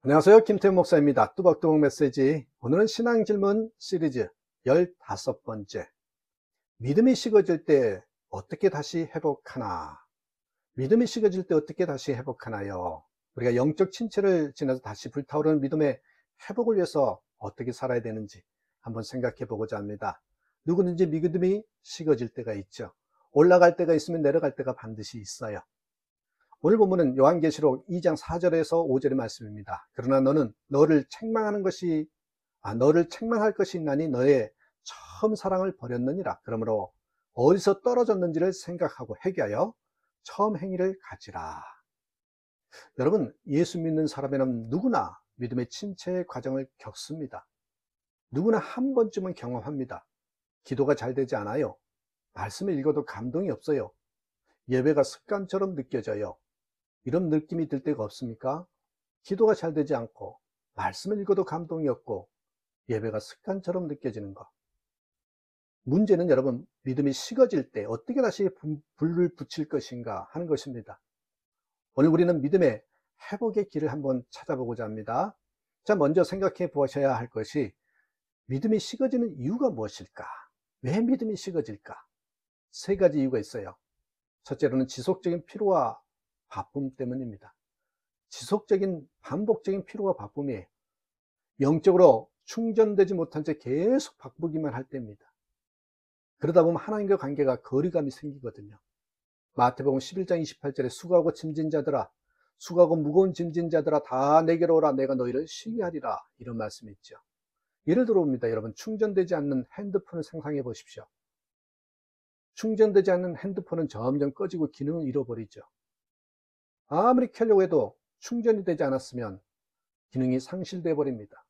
안녕하세요. 김태훈 목사입니다. 뚜벅뚜벅 메시지. 오늘은 신앙 질문 시리즈 15번째. 믿음이 식어질 때 어떻게 다시 회복하나? 믿음이 식어질 때 어떻게 다시 회복하나요? 우리가 영적 침체를 지나서 다시 불타오르는 믿음의 회복을 위해서 어떻게 살아야 되는지 한번 생각해 보고자 합니다. 누구든지 믿음이 식어질 때가 있죠. 올라갈 때가 있으면 내려갈 때가 반드시 있어요. 오늘 본문은 요한계시록 2장 4절에서 5절의 말씀입니다. 그러나 너는 너를 책망할 것이 있나니 너의 처음 사랑을 버렸느니라. 그러므로 어디서 떨어졌는지를 생각하고 회개하여 처음 행위를 가지라. 여러분, 예수 믿는 사람이라면 누구나 믿음의 침체의 과정을 겪습니다. 누구나 한 번쯤은 경험합니다. 기도가 잘 되지 않아요. 말씀을 읽어도 감동이 없어요. 예배가 습관처럼 느껴져요. 이런 느낌이 들 때가 없습니까? 기도가 잘 되지 않고 말씀을 읽어도 감동이 없고 예배가 습관처럼 느껴지는 것. 문제는 여러분, 믿음이 식어질 때 어떻게 다시 불을 붙일 것인가 하는 것입니다. 오늘 우리는 믿음의 회복의 길을 한번 찾아보고자 합니다. 자, 먼저 생각해 보셔야 할 것이 믿음이 식어지는 이유가 무엇일까? 왜 믿음이 식어질까? 세 가지 이유가 있어요. 첫째로는 지속적인 피로와 바쁨 때문입니다. 지속적인 반복적인 피로와 바쁨이에요. 영적으로 충전되지 못한 채 계속 바쁘기만 할 때입니다. 그러다 보면 하나님과 관계가 거리감이 생기거든요. 마태복음 11장 28절에 수고하고 짐진 자들아, 수고하고 무거운 짐진 자들아 다 내게로 오라, 내가 너희를 쉬게 하리라, 이런 말씀이 있죠. 예를 들어봅니다. 여러분, 충전되지 않는 핸드폰을 상상해 보십시오. 충전되지 않는 핸드폰은 점점 꺼지고 기능을 잃어버리죠. 아무리 켜려고 해도 충전이 되지 않았으면 기능이 상실돼 버립니다.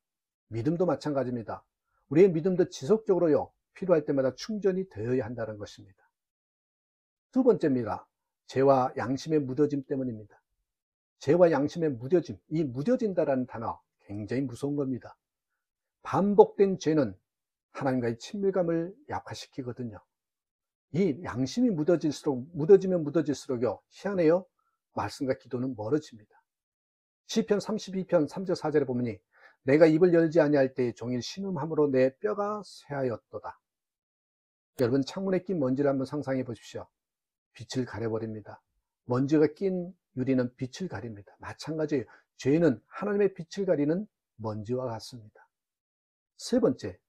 믿음도 마찬가지입니다. 우리의 믿음도 지속적으로요, 필요할 때마다 충전이 되어야 한다는 것입니다. 두 번째입니다. 죄와 양심의 무뎌짐 때문입니다. 죄와 양심의 무뎌짐, 이 무뎌진다라는 단어 굉장히 무서운 겁니다. 반복된 죄는 하나님과의 친밀감을 약화시키거든요. 이 양심이 무뎌지면 무뎌질수록요, 희한해요, 말씀과 기도는 멀어집니다. 시편 32편 3절 4절에 보면 내가 입을 열지 아니할 때에 종일 신음함으로 내 뼈가 쇠하였도다. 여러분, 창문에 낀 먼지를 한번 상상해 보십시오. 빛을 가려버립니다. 먼지가 낀 유리는 빛을 가립니다. 마찬가지예요. 죄는 하나님의 빛을 가리는 먼지와 같습니다. 세 번째,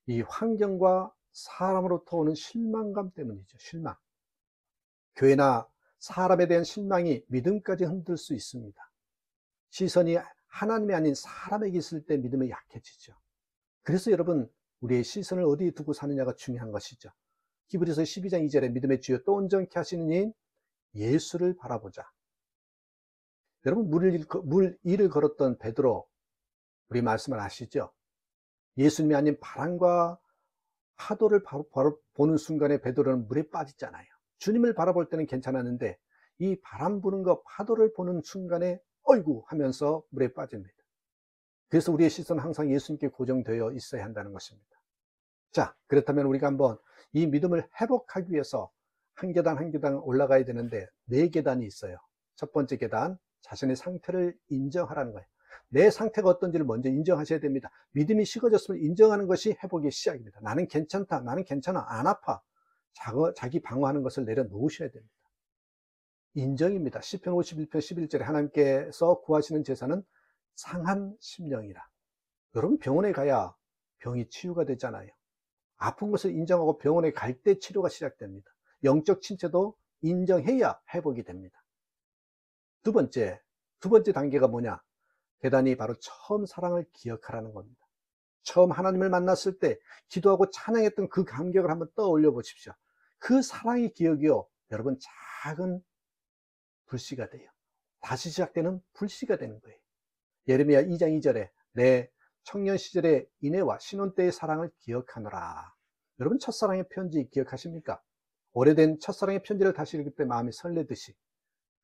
이 환경과 사람으로부터 오는 실망감 때문이죠. 실망. 교회나 사람에 대한 실망이 믿음까지 흔들 수 있습니다. 시선이 하나님이 아닌 사람에게 있을 때 믿음이 약해지죠. 그래서 여러분, 우리의 시선을 어디에 두고 사느냐가 중요한 것이죠. 히브리서 12장 2절에 믿음의 주요 또 온전케 하시는 이인 예수를 바라보자. 여러분, 물 위를 걸었던 베드로, 우리 말씀을 아시죠? 예수님이 아닌 바람과 파도를 바로 보는 순간에 베드로는 물에 빠지잖아요. 주님을 바라볼 때는 괜찮았는데 이 바람 부는 거, 파도를 보는 순간에 어이구 하면서 물에 빠집니다. 그래서 우리의 시선은 항상 예수님께 고정되어 있어야 한다는 것입니다. 자, 그렇다면 우리가 한번 이 믿음을 회복하기 위해서 한 계단 한 계단 올라가야 되는데 4계단이 있어요. 첫 번째 계단, 자신의 상태를 인정하라는 거예요. 내 상태가 어떤지를 먼저 인정하셔야 됩니다. 믿음이 식어졌으면 인정하는 것이 회복의 시작입니다. 나는 괜찮다, 나는 괜찮아, 안 아파. 자기 방어하는 것을 내려놓으셔야 됩니다. 인정입니다. 시편 51편 11절에 하나님께서 구하시는 제사는 상한 심령이라. 여러분, 병원에 가야 병이 치유가 되잖아요. 아픈 것을 인정하고 병원에 갈 때 치료가 시작됩니다. 영적 침체도 인정해야 회복이 됩니다. 두 번째 단계가 뭐냐? 계단이 바로 처음 사랑을 기억하라는 겁니다. 처음 하나님을 만났을 때 기도하고 찬양했던 그 감격을 한번 떠올려 보십시오. 그 사랑의 기억이요, 여러분, 작은 불씨가 돼요. 다시 시작되는 불씨가 되는 거예요. 예레미야 2장 2절에 내 청년 시절의 인애와 신혼 때의 사랑을 기억하노라. 여러분, 첫사랑의 편지 기억하십니까? 오래된 첫사랑의 편지를 다시 읽을 때 마음이 설레듯이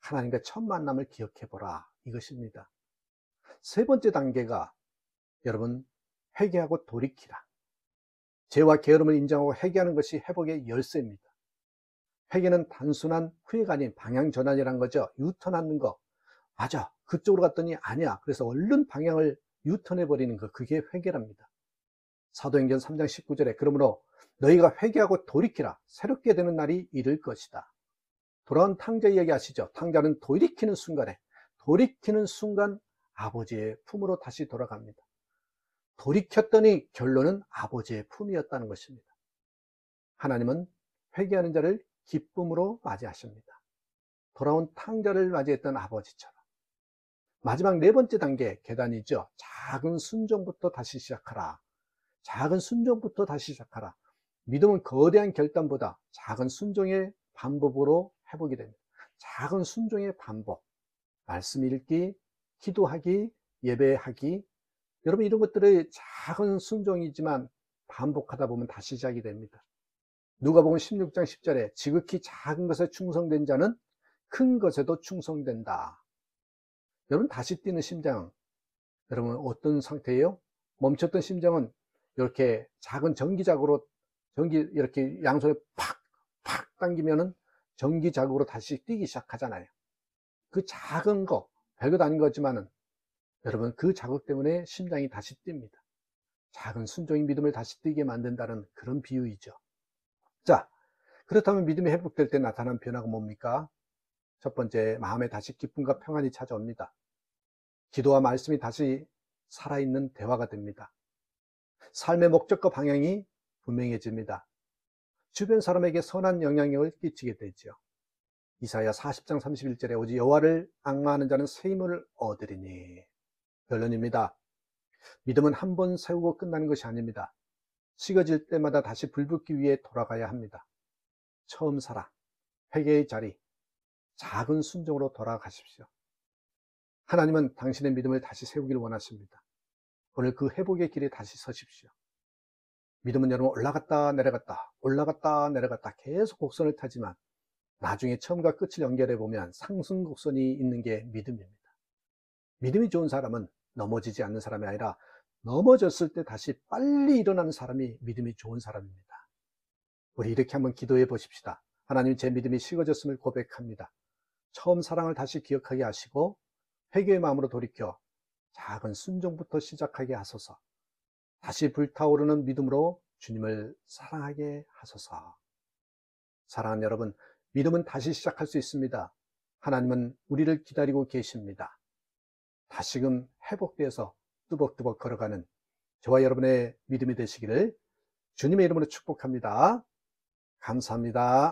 하나님과 첫 만남을 기억해보라, 이것입니다. 세 번째 단계가 여러분, 회개하고 돌이키라. 죄와 게으름을 인정하고 회개하는 것이 회복의 열쇠입니다. 회개는 단순한 후회가 아닌 방향 전환이란 거죠. 유턴하는 거. 맞아, 그쪽으로 갔더니 아니야. 그래서 얼른 방향을 유턴해 버리는 그게 회개랍니다. 사도행전 3장 19절에 그러므로 너희가 회개하고 돌이키라. 새롭게 되는 날이 이를 것이다. 돌아온 탕자 이야기 아시죠? 탕자는 돌이키는 순간 아버지의 품으로 다시 돌아갑니다. 돌이켰더니 결론은 아버지의 품이었다는 것입니다. 하나님은 회개하는 자를 기쁨으로 맞이하십니다. 돌아온 탕자를 맞이했던 아버지처럼. 마지막 네 번째 단계 계단이죠. 작은 순종부터 다시 시작하라. 작은 순종부터 다시 시작하라. 믿음은 거대한 결단보다 작은 순종의 반복으로 회복이 됩니다. 작은 순종의 반복. 말씀 읽기, 기도하기, 예배하기. 여러분 이런 것들의 작은 순종이지만 반복하다 보면 다시 시작이 됩니다. 누가복음 16장 10절에 지극히 작은 것에 충성된 자는 큰 것에도 충성된다. 여러분 다시 뛰는 심장, 여러분 어떤 상태예요? 멈췄던 심장은 이렇게 작은 전기자국으로 이렇게 양손에 팍팍 당기면은 전기자국으로 다시 뛰기 시작하잖아요. 그 작은 거, 별것 아닌 거지만은 여러분 그 자국 때문에 심장이 다시 뜁니다. 작은 순종이 믿음을 다시 뛰게 만든다는 그런 비유이죠. 자, 그렇다면 믿음이 회복될 때 나타난 변화가 뭡니까? 첫 번째, 마음에 다시 기쁨과 평안이 찾아옵니다. 기도와 말씀이 다시 살아있는 대화가 됩니다. 삶의 목적과 방향이 분명해집니다. 주변 사람에게 선한 영향력을 끼치게 되죠. 이사야 40장 31절에 오직 여호와를 앙마하는 자는 새 힘을 얻으리니. 결론입니다. 믿음은 한 번 세우고 끝나는 것이 아닙니다. 식어질 때마다 다시 불붙기 위해 돌아가야 합니다. 처음 사랑, 회개의 자리, 작은 순종으로 돌아가십시오. 하나님은 당신의 믿음을 다시 세우길 원하십니다. 오늘 그 회복의 길에 다시 서십시오. 믿음은 여러분 올라갔다 내려갔다 계속 곡선을 타지만 나중에 처음과 끝을 연결해 보면 상승 곡선이 있는 게 믿음입니다. 믿음이 좋은 사람은 넘어지지 않는 사람이 아니라 넘어졌을 때 다시 빨리 일어나는 사람이 믿음이 좋은 사람입니다. 우리 이렇게 한번 기도해 보십시다. 하나님, 제 믿음이 식어졌음을 고백합니다. 처음 사랑을 다시 기억하게 하시고 회개의 마음으로 돌이켜 작은 순종부터 시작하게 하소서. 다시 불타오르는 믿음으로 주님을 사랑하게 하소서. 사랑하는 여러분, 믿음은 다시 시작할 수 있습니다. 하나님은 우리를 기다리고 계십니다. 다시금 회복되어서 뚜벅뚜벅 걸어가는 저와 여러분의 믿음이 되시기를 주님의 이름으로 축복합니다. 감사합니다.